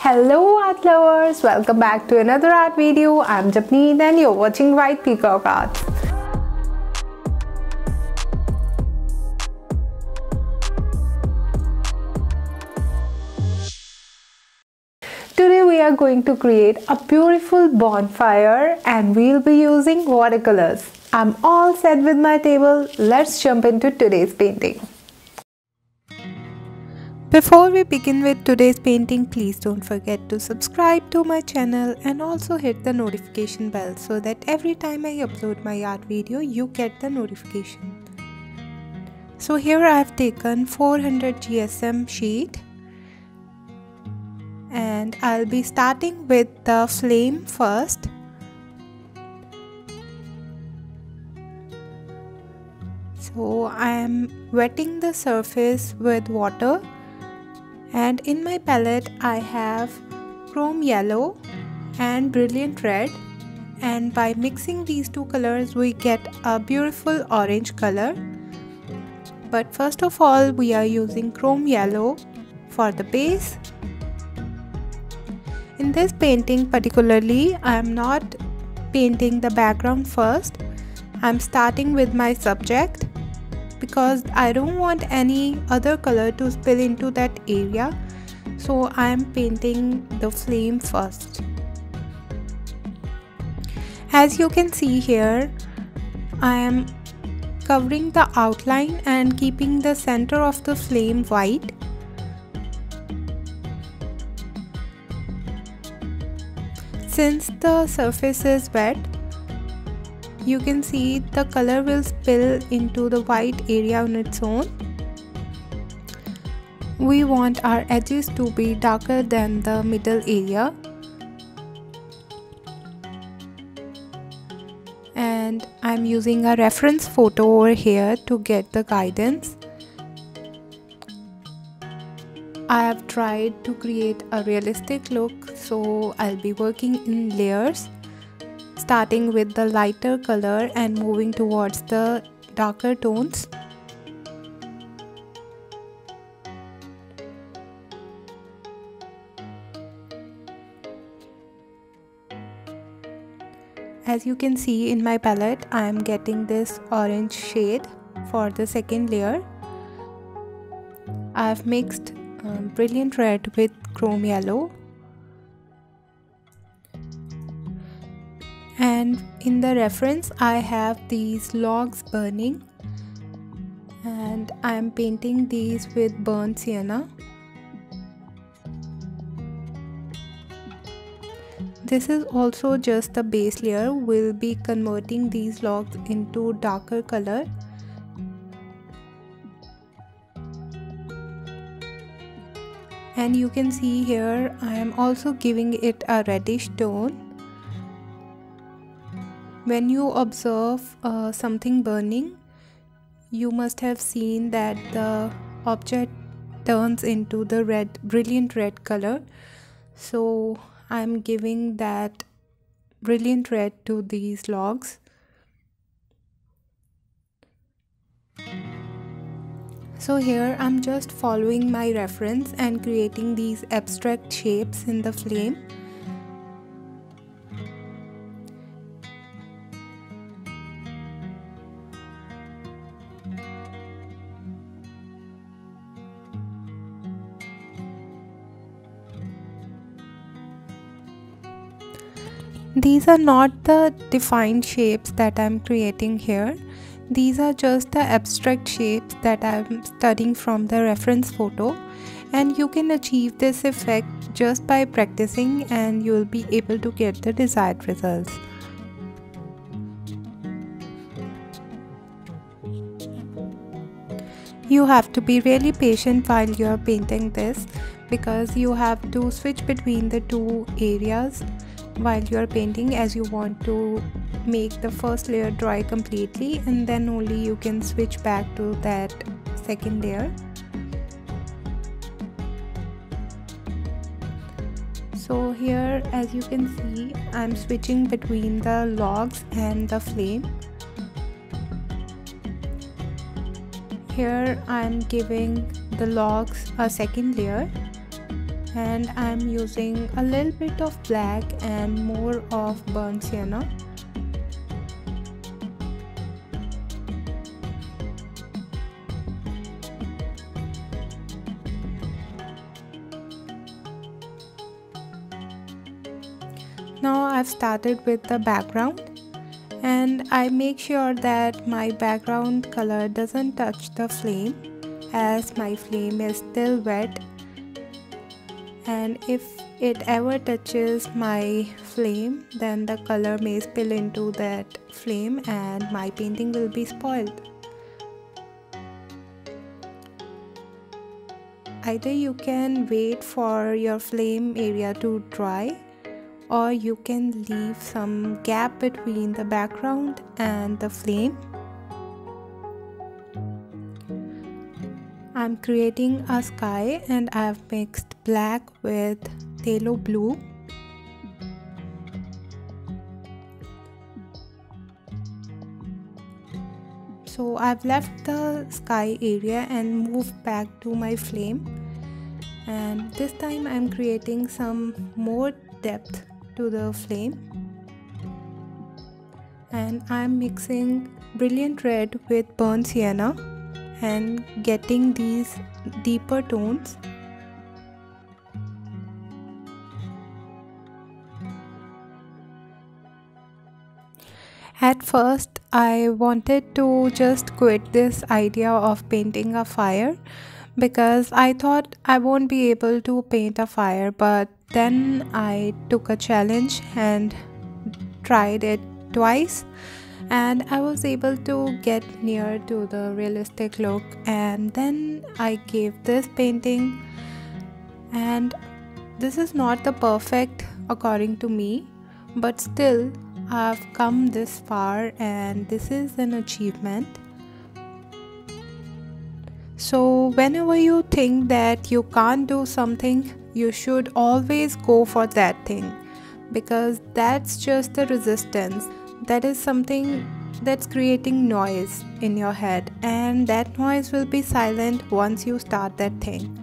Hello art lovers, welcome back to another art video. I'm Japneet and you're watching White Peacock Arts. Today we are going to create a beautiful bonfire and we'll be using watercolors. I'm all set with my table. Let's jump into today's painting. Before we begin with today's painting, please don't forget to subscribe to my channel and also hit the notification bell so that every time I upload my art video, you get the notification. So here I have taken 400 GSM sheet and I'll be starting with the flame first. So I am wetting the surface with water. And in my palette I have chrome yellow and brilliant red, and by mixing these two colors we get a beautiful orange color. But first of all we are using chrome yellow for the base. In this painting particularly I am not painting the background first. I am starting with my subject because I don't want any other color to spill into that area, so I am painting the flame first. As you can see here, I am covering the outline and keeping the center of the flame white. Since the surface is wet, you can see the color will spill into the white area on its own. We want our edges to be darker than the middle area. And I'm using a reference photo over here to get the guidance. I have tried to create a realistic look, so I'll be working in layers, starting with the lighter color and moving towards the darker tones. As you can see in my palette, I am getting this orange shade for the second layer. I have mixed brilliant red with chrome yellow. And in the reference I have these logs burning and I am painting these with burnt sienna. This is also just the base layer. We'll be converting these logs into darker color. And you can see here I am also giving it a reddish tone. When you observe something burning, you must have seen that the object turns into the brilliant red color. So I'm giving that brilliant red to these logs. So here I'm just following my reference and creating these abstract shapes in the flame. These are not the defined shapes that I'm creating here. These are just the abstract shapes that I'm studying from the reference photo, and you can achieve this effect just by practicing and you'll be able to get the desired results. You have to be really patient while you are painting this because you have to switch between the two areas while you are painting, as you want to make the first layer dry completely and then only you can switch back to that second layer. So here, as you can see, I'm switching between the logs and the flame. Here I'm giving the logs a second layer and I'm using a little bit of black and more of burnt sienna. Now I've started with the background, and I make sure that my background color doesn't touch the flame, as my flame is still wet, and if it ever touches my flame, then the color may spill into that flame and my painting will be spoiled. Either you can wait for your flame area to dry, or you can leave some gap between the background and the flame. I'm creating a sky, and I've mixed black with phthalo blue. So I've left the sky area and moved back to my flame, and this time I'm creating some more depth to the flame, and I'm mixing brilliant red with burnt sienna and getting these deeper tones. At first I wanted to just quit this idea of painting a fire, because I thought I won't be able to paint a fire, but then I took a challenge and tried it twice, and I was able to get near to the realistic look, and then I gave this painting, and this is not the perfect according to me, but still I've come this far and this is an achievement. So whenever you think that you can't do something, you should always go for that thing, because that's just the resistance. That is something that's creating noise in your head, and that noise will be silent once you start that thing.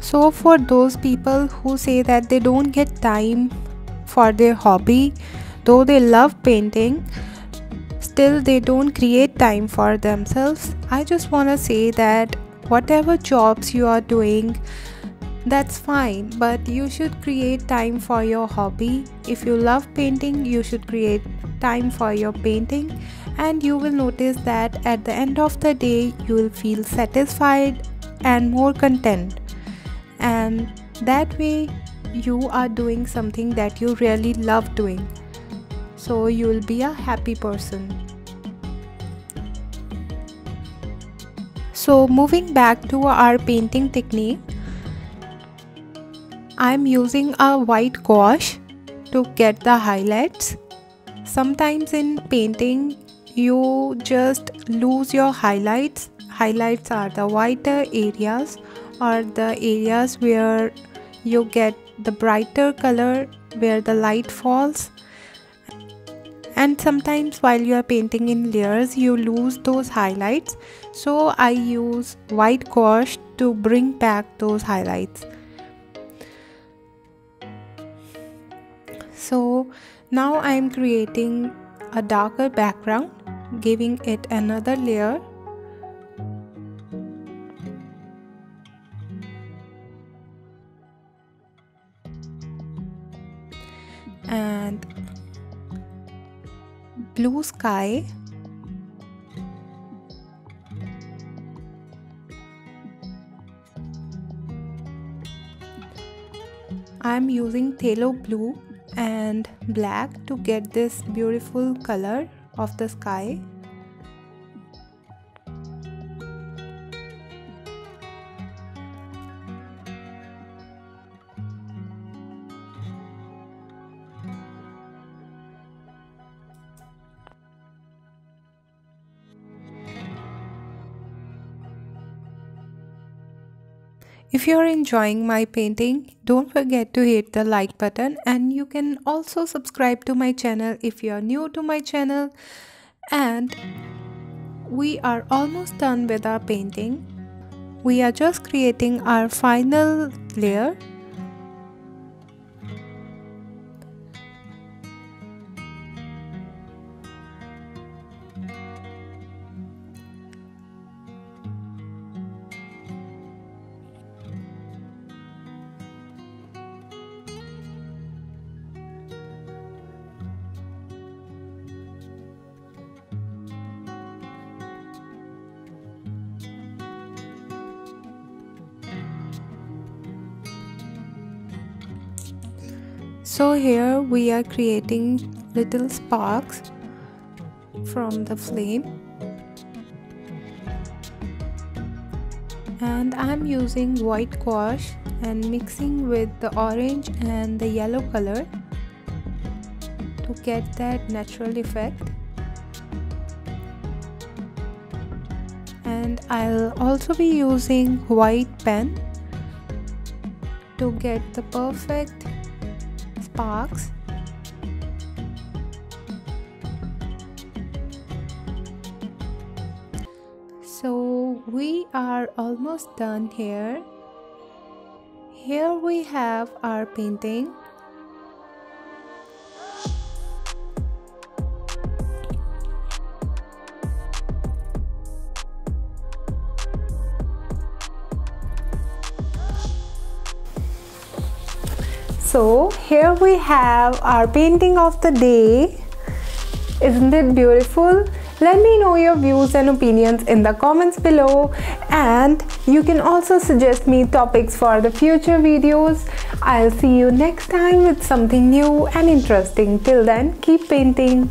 So for those people who say that they don't get time for their hobby, though they love painting, still they don't create time for themselves, I just want to say that whatever jobs you are doing, that's fine, but you should create time for your hobby. If you love painting, you should create time for your painting, and you will notice that at the end of the day you will feel satisfied and more content, and that way you are doing something that you really love doing, so you will be a happy person. So moving back to our painting technique, I'm using a white gouache to get the highlights. Sometimes in painting you just lose your highlights. Highlights are the whiter areas, or the areas where you get the brighter color, where the light falls. And sometimes while you are painting in layers, you lose those highlights. So I use white gouache to bring back those highlights. So now I am creating a darker background, giving it another layer. And blue sky. I'm using phthalo blue and black to get this beautiful color of the sky. If you are enjoying my painting, don't forget to hit the like button, and you can also subscribe to my channel if you are new to my channel. And we are almost done with our painting. We are just creating our final layer. So here we are creating little sparks from the flame, and I'm using white gouache and mixing with the orange and the yellow color to get that natural effect. And I'll also be using white pen to get the perfect sparks. So we are almost done here. Here we have our painting. So here we have our painting of the day. Isn't it beautiful? Let me know your views and opinions in the comments below, and you can also suggest me topics for the future videos. I'll see you next time with something new and interesting. Till then, keep painting.